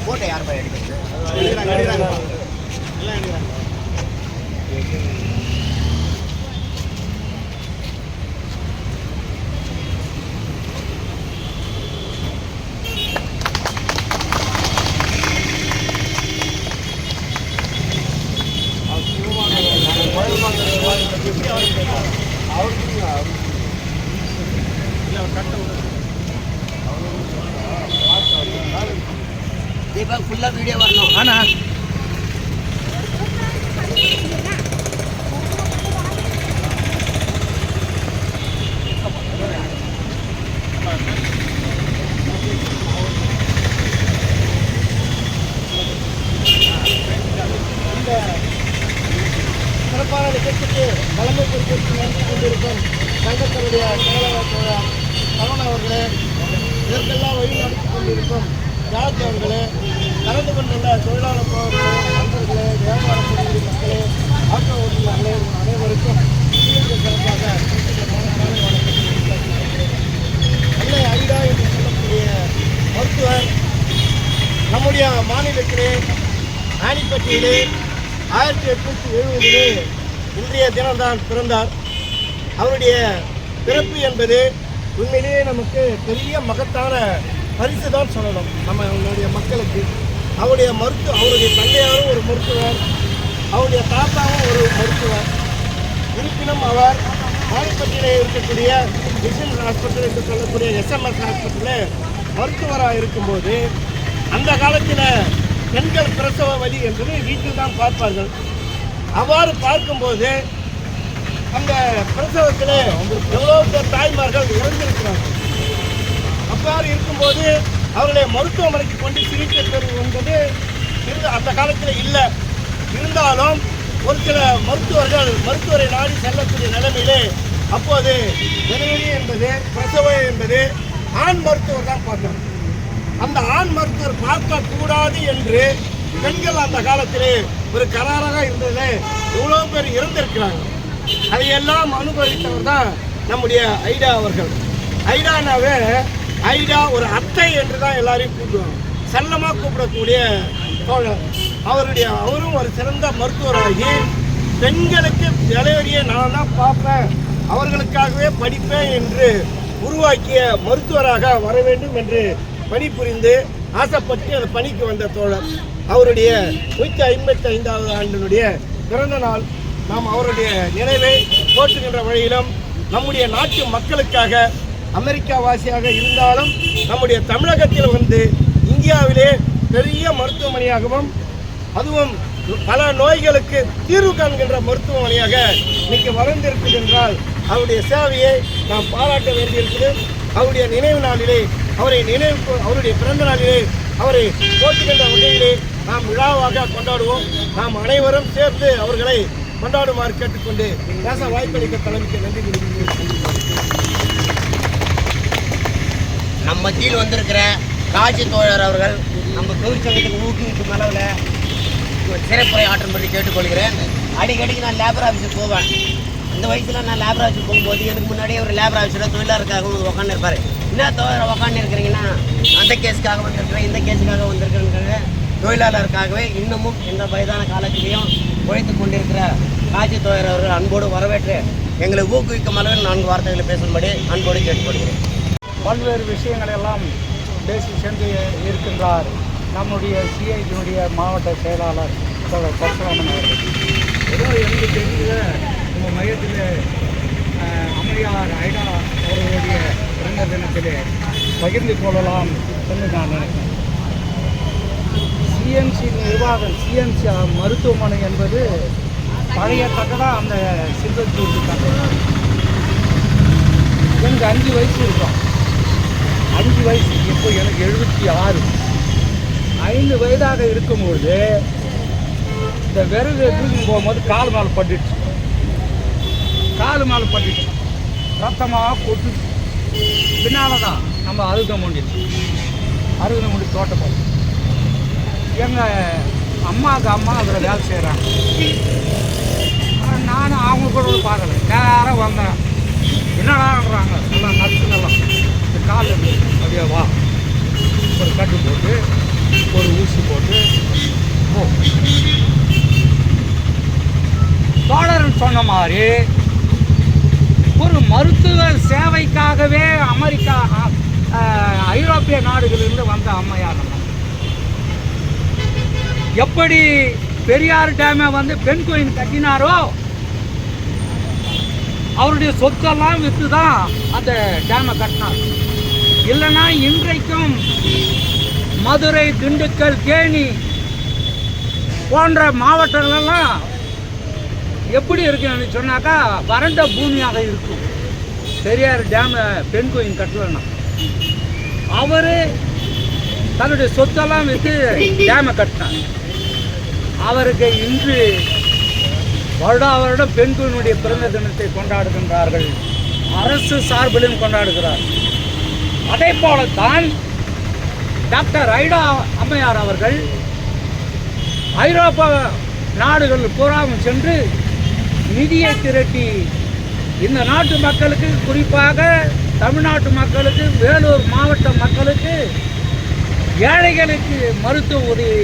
Photo யார் போய் எடுக்கிறது? தீபக் ஃபுல்லா வீடியோ வரணும். ஆனா சிறப்பான நிகழ்ச்சிக்கு தலைமை பொறுப்பேற்று நடத்தி கொண்டிருக்கும் சங்கத்தினுடைய செயலாளர் சரவண அவர்களே, இதற்கெல்லாம் வழி நடத்தி கொண்டிருக்கும் ஜார்ஜ் அவர்களே, கலந்து கொண்டுள்ள தொழிலாளர் போராட்ட நண்பர்களே, வியாபார பொருட்களின் மக்களே, ஆட்டோ ஓட்டுநர்களே, அனைவருக்கும் சிறப்பாக அன்னை ஐடா என்று சொல்லக்கூடிய மருத்துவர் நம்முடைய மாநிலத்திலே ஆணிப்பட்டியிலே 1870 இன்றைய தினம்தான் பிறந்தார். அவருடைய பிறப்பு என்பது உண்மையிலேயே நமக்கு பெரிய மகத்தான பரிசு தான் சொல்லணும். நம்மளுடைய மக்களுக்கு அவருடைய தந்தையாரும் ஒரு மருத்துவர், அவருடைய தாத்தாவும் ஒரு மருத்துவர். இருப்பினும் அவர் ஆணிப்பட்டியிலே இருக்கக்கூடிய மிஷன் ஹாஸ்பிட்டல் என்று சொல்லக்கூடிய எஸ்எம்எஸ் ஹாஸ்பிட்டலில் மருத்துவராக இருக்கும்போது அந்த காலத்தில் பெண்கள் பிரசவ வலி என்பது வீட்டில் தான் பார்ப்பார்கள். அவ்வாறு பார்க்கும்போது அந்த பிரசவத்தில் எவ்வளோ பேர் தாய்மார்கள் இறந்திருக்கிறார்கள். அவ்வாறு இருக்கும்போது அவர்களை மருத்துவமனைக்கு கொண்டு சிகிச்சை பெறுவது என்பது அந்த காலத்தில் இல்லை. இருந்தாலும் ஒரு சில மருத்துவரை நாடி செல்லக்கூடிய நிலைமையிலே அப்போது டெலிவரி என்பது பிரசவம் என்பது ஆண் மருத்துவர் தான் பார்க்கணும். அந்த ஆண் மருத்துவர் பார்க்கக்கூடாது என்று பெண்கள் அந்த காலத்திலே ஒரு கராராக இருந்தது. எவ்வளோ பேர் இறந்திருக்கிறாங்க. அதையெல்லாம் அனுபவித்தவர் தான் நம்முடைய ஐடா அவர்கள். ஐடானாவே ஐடா ஒரு அத்தை என்று தான் எல்லாரையும் கூப்பிடுவாங்க, செல்லமாக கூப்பிடக்கூடிய தோழர். அவரும் ஒரு சிறந்த மருத்துவராகி பெண்களுக்கு டெலிவரியை நான் தான் பார்ப்பேன், அவர்களுக்காகவே படிப்பேன் என்று உருவாக்கிய மருத்துவராக வர வேண்டும் என்று பணிபுரிந்து ஆசைப்பட்டு அந்த பணிக்கு வந்த தோழர். அவருடைய 155வது ஆண்டினுடைய பிறந்த நாள். நாம் அவருடைய நினைவை போற்றுகின்ற வழியிலும் நம்முடைய நாட்டு மக்களுக்காக அமெரிக்கா வாசியாக இருந்தாலும் நம்முடைய தமிழகத்தில் வந்து இந்தியாவிலே பெரிய மருத்துவமனையாகவும் அதுவும் பல நோய்களுக்கு தீர்வு காண்கின்ற மருத்துவமனையாக இன்னைக்கு வளர்ந்திருக்குது என்றால் அவருடைய சேவையை நாம் பாராட்ட வேண்டியிருக்குது. அவருடைய நினைவு நாளிலே அவருடைய பிறந்த நாளிலே அவரை போற்றுகின்ற வகையிலே நாம் விழாவாக கொண்டாடுவோம். நாம் அனைவரும் சேர்ந்து அவர்களை கொண்டாடுமாறு கேட்டுக்கொண்டு பேச வாய்ப்பளிக்க தலைமைக்கு நன்றி தெரிவிக்கிறேன். நம்ம மத்தியில் வந்திருக்கிற காட்சி தோழர் அவர்கள் நம்ம தொழிற்சங்கத்துக்கு ஊக்குவிக்கும் அளவில் சிறப்புரை ஆற்றும்படி கேட்டுக்கொள்கிறேன். அடிக்கடிக்கு நான் லேபர் ஆஃபீஸுக்கு போவேன். இந்த வயசில் நான் லேபர் ஆஃபீஸுக்கு போகும்போது எனக்கு முன்னாடியே ஒரு லேபர் ஆஃபீஸில் தொழிலாளருக்காக உட்காந்து இருப்பார். என்ன தோழர் உட்காந்து இருக்கிறீங்கன்னா, அந்த கேஸுக்காக வந்திருக்கிறேன், இந்த கேஸுக்காக வந்திருக்கிறேங்கிற தொழிலாளருக்காகவே இன்னமும் இந்த வயதான காலத்திலையும் உழைத்து கொண்டிருக்கிற காட்சி தோழர் அவர்கள் அன்போடு வரவேற்று எங்களை ஊக்குவிக்கும் அளவில் 4 வார்த்தைகளை பேசும்படி அன்போடு கேட்டுக்கொள்கிறேன். பல்வேறு விஷயங்களெல்லாம் பேசி சென்று இருக்கின்றார் நம்முடைய சிஐடியினுடைய மாவட்ட செயலாளர் பரசுராமன் அவர்கள். ஏதோ எனக்கு தெரிஞ்ச உங்கள் மையத்தில் அம்மையார் ஐடா அவர்களுடைய பிறந்த தினத்திலே பகிர்ந்து கொள்ளலாம் என்று நான் நினைக்கிறேன். சிஎம்சி நிர்வாகம், சிஎம்சி மருத்துவமனை என்பது பழைய கட்டடம், அந்த சிந்தூர் கட்டடம். என் எனக்கு 5 வயசு இருக்கும். 5 வயசு. இப்போ எனக்கு 76. 5 வயதாக இருக்கும்போது இந்த விறகு தூக்கி போகும்போது கால் மேலே பட்டுச்சு. ரத்தமாக கொட்டு. பின்னால் தான் நம்ம அருகமுண்டி தோட்டம் போகும். எங்கள் அம்மா அதில் வேலை செய்கிறாங்க. நானும் அவங்க கூட பார்க்கல. நேராக வந்தேன். என்னடான்றாங்க, நல்லா நல்லா இந்த காலில் அப்படியே வா, ஒரு கட்டு போட்டு ஒரு ஊசி போட்டு போ. தோழர் சொன்ன மாதிரி ஒரு மருத்துவ சேவைக்காகவே அமெரிக்கா ஐரோப்பிய நாடுகளிலிருந்து வந்த அம்மையார். எப்படி பெரியார் டேமை வந்து பெண் கோயில் கட்டினாரோ அவருடைய சொத்தெல்லாம் விற்று தான் அந்த டேமை கட்டினார். இல்லைன்னா இன்றைக்கும் மதுரை, திண்டுக்கல், தேனி போன்ற மாவட்டங்களெல்லாம் எப்படி இருக்குன்னு சொன்னாக்கா வறண்ட பூமியாக இருக்கும். பெரியார் டேமை பெண் கோயில் கட்டலைன்னா அவர் தன்னுடைய சொத்தெல்லாம் விற்று டேமை கட்டினார். அவருக்கு இன்று வருடம் பெண் கோயிலுடைய பிறந்த தினத்தை கொண்டாடுகின்றார்கள். அரசு சார்பிலும் கொண்டாடுகிறார். அதே போலத்தான் டாக்டர் ஐடா அம்மையார் அவர்கள் ஐரோப்பா நாடுகள் பூராவும் சென்று நிதியை திரட்டி இந்த நாட்டு மக்களுக்கு, குறிப்பாக தமிழ்நாட்டு மக்களுக்கு, வேலூர் மாவட்ட மக்களுக்கு, ஏழைகளுக்கு மருத்துவ உதவி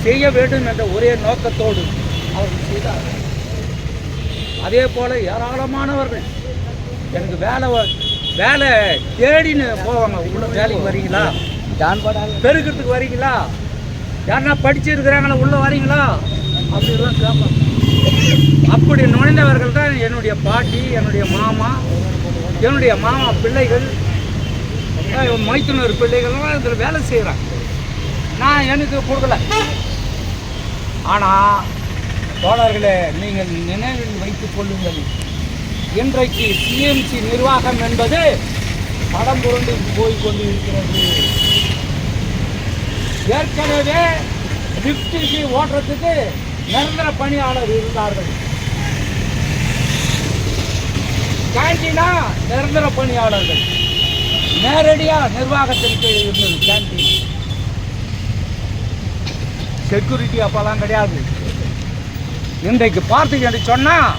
செய்ய வேண்டும் என்ற ஒரே நோக்கத்தோடு அவர்கள் செய்தார். அதே போல் ஏராளமானவர்கள் எனக்கு வேலை தேடின்னு போவாங்க. உள்ள வேலைக்கு வரீங்களா, பெருக்கிறதுக்கு வரீங்களா, யாருன்னா படிச்சிருக்கிறாங்களா, உள்ளே வரீங்களா அப்படின்லாம் கேட்பாங்க. அப்படி நுழைந்தவர்கள் தான் என்னுடைய பாட்டி, என்னுடைய மாமா பிள்ளைகள், மைத்துனர் பிள்ளைகள்லாம் இதில் வேலை செய்கிறாங்க. நான் எனக்கு கொடுக்கல. ஆனால் தோழர்களே, நீங்கள் நினைவில் வைத்துக் கொள்ளுங்கள், இன்றைக்கு சிஎம்சி நிர்வாகம் என்பது படம் புரண்டு போய்கொண்டு இருக்கிறது. ஏற்கனவே லிப்டிக்கு ஓட்டுறதுக்கு நிரந்தர பணியாளர் இருந்தார்கள். கேண்டீனா நிரந்தர பணியாளர்கள் நேரடியாக நிர்வாகத்திற்கு இருந்தது. கேண்டீன் செக்யூரிட்டி அப்பெல்லாம் கிடையாது. இன்றைக்கு பார்த்தீங்கன்னு சொன்னால்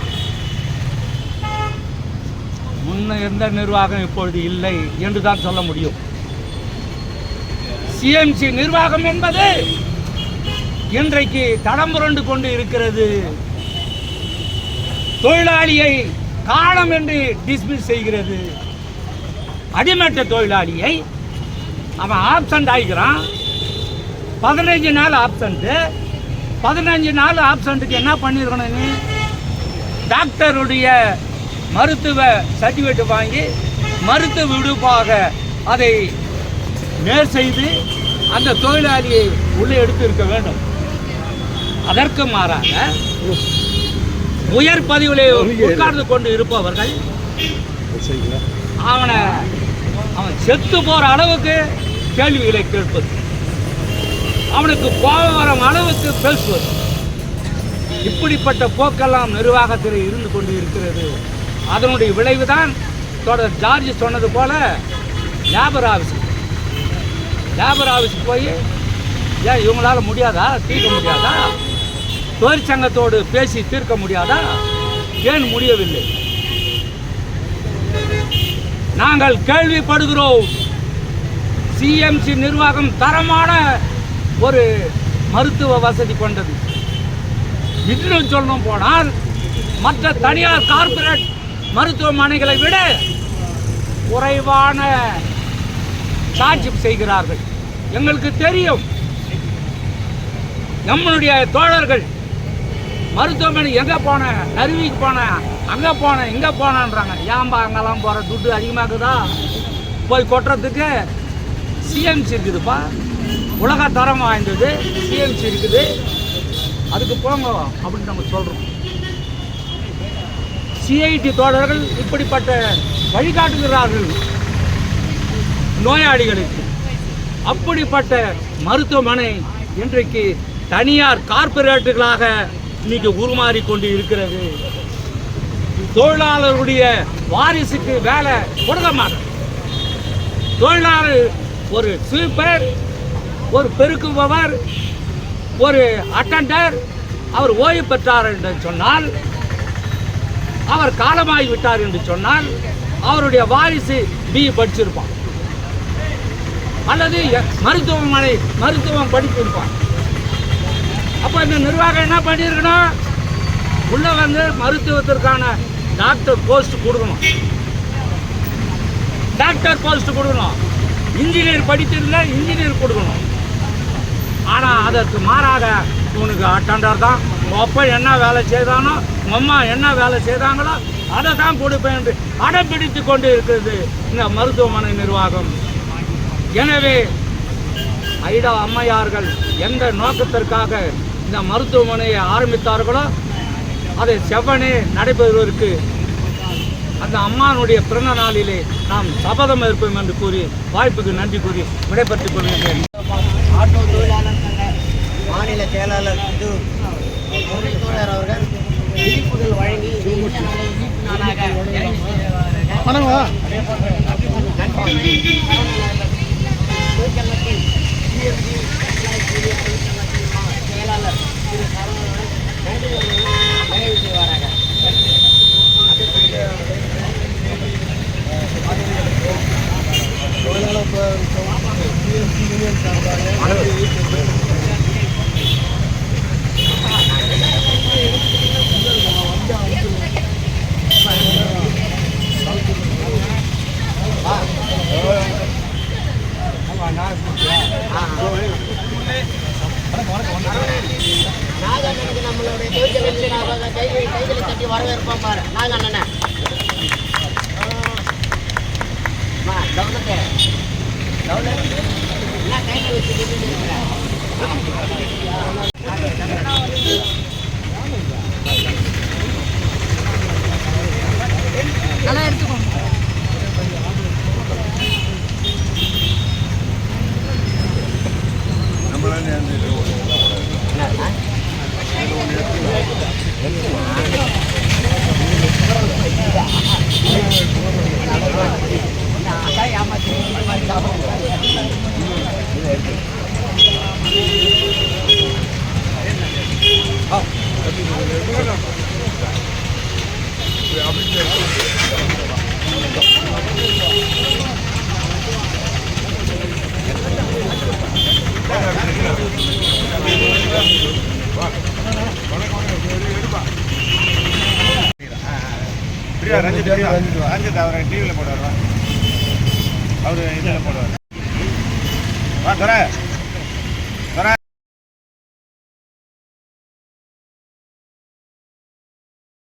முன்ன இருந்த நிர்வாகம் இப்பொழுது இல்லை என்று தான் சொல்ல முடியும். சிஎம்சி நிர்வாகம் என்பது இன்றைக்கு தடம் புரண்டு கொண்டு இருக்கிறது. தொழிலாளியை காலம் என்று டிஸ்மிஸ் செய்கிறது. அடிமட்ட தொழிலாளியை அவன் ஆப்சண்ட் ஆகிக்கிறான். 15 நாள் ஆப்சண்ட்டு. 15 நாள் ஆப்சண்ட்டுக்கு என்ன பண்ணியிருக்கணும்? நீ டாக்டருடைய மருத்துவ சர்டிஃபிகேட் வாங்கி மருத்துவ விடுப்பாக அதை நேர் செய்து அந்த தொழிலாளியை உள்ளே எடுத்து இருக்க வேண்டும். அதற்கு மாறாக உயர் பதவியிலே உட்கார்ந்து கொண்டு இருப்பவர்கள் அவன் செத்து போகிற அளவுக்கு கேள்விகளை கேட்பது, அவனுக்கு கோபம் வரும் அளவுக்கு பேசுவது, இப்படிப்பட்ட போக்கெல்லாம் நிர்வாகத்தில் இருந்து கொண்டு இருக்கிறது. அதனுடைய விளைவுதான் தொடர் ஜார்ஜ் சொன்னது போல லேபர் ஆஃபீஸுக்கு போய் ஏன் இவங்களால முடியாதா, தீர்க்க முடியாதா, தொழிற்சங்கத்தோடு பேசி தீர்க்க முடியாதா, ஏன் முடியவில்லை? நாங்கள் கேள்விப்படுகிறோம். சிஎம்சி நிர்வாகம் தரமான ஒரு மருத்துவ வசதி கொண்டது. இன்னும் சொல்லணும் போனால் மற்ற தனியார் கார்ப்பரேட் மருத்துவமனைகளை விட குறைவான சார்ஜ் செய்கிறார்கள். எங்களுக்கு தெரியும். நம்மளுடைய தோழர்கள் மருத்துவமனை எங்கே போனேன், நறுவிக்கு போனேன், அங்கே போனேன், இங்கே போனேன்றாங்க. ஏன்பா அங்கெல்லாம் போகிற துட்டு அதிகமாகுதா? போய் கொட்டுறதுக்கு சிஎம்சி இருக்குதுப்பா, உலக தரம் வாய்ந்தது சிஎம்சி இருக்குது, அதுக்கு போங்க அப்படின்னு நம்ம சொல்கிறோம். சிஐடி தோழர்கள் இப்படிப்பட்ட வழிகாட்டுகிறார்கள். நோயாளிகளுக்கு. அப்படிப்பட்ட மருத்துவமனை இன்றைக்கு தனியார் கார்ப்பரேட்டுகளாக இன்னைக்கு உருமாறி கொண்டு இருக்கிறது. தொழிலாளர்களுடைய வாரிசுக்கு வேலை கொடுக்க மாட்டாங்க. தொழிலாளர் ஒரு ஸ்வீப்பர், ஒரு பெருக்குபவர், ஒரு அட்டண்டர் அவர் ஓய்வு பெற்றார் என்று சொன்னால், அவர் காலமாகி விட்டார் என்று சொன்னால் அவருடைய வாரிசு பி படிச்சிருப்பான் அல்லது மருத்துவம் படிச்சிருப்பான். அப்போ இந்த நிர்வாகம் என்ன பண்ணியிருக்கணும்? உள்ள வந்து மருத்துவத்திற்கான டாக்டர் போஸ்ட் கொடுக்கணும், டாக்டர் போஸ்ட் கொடுக்கணும். இன்ஜினியர் படித்திருந்தா இன்ஜினியர் கொடுக்கணும். ஆனால் அதற்கு மாறாக உனக்கு அட்டண்டர் தான், உங்கள் அப்பா என்ன வேலை செய்தானோ உங்கள் அம்மா என்ன வேலை செய்தாங்களோ அதை தான் கொடுப்பேன் என்று அடம்பிடித்து கொண்டு இருக்கிறது இந்த மருத்துவமனை நிர்வாகம். எனவே ஐடா அம்மையார்கள் எந்த நோக்கத்திற்காக இந்த மருத்துவமனையை ஆரம்பித்தார்களோ அதை செவ்வனே நடைபெறுவதற்கு அந்த அம்மானுடைய பிறந்த நாளிலே நாம் சபதம் இருப்போம் என்று கூறி வாய்ப்புக்கு நன்றி கூறி விடைபெற்றுக் கொள்கிறேன். ஆட்டோ தொழிலாளர் சங்க மாநில செயலாளர் தொழிலாளர் அவர்கள் விழிப்புணர்வு வழங்கி நாளாக செயலாளர் திரு சரவணன் நிறைவு செய்வாராக. நாகண்ணனுக்கு நம்மளுடைய தொழிற்சங்க கைகளை தட்டி வரவேற்போம் பாரு. நாகண்ணனை என்ன கையில் வச்சுட்டு நல்லா எடுத்துக்கோங்க. ரஞ்சித் அவரை டிவியில் போடுவார், அவர் இதில் போடுவார். வா துரை.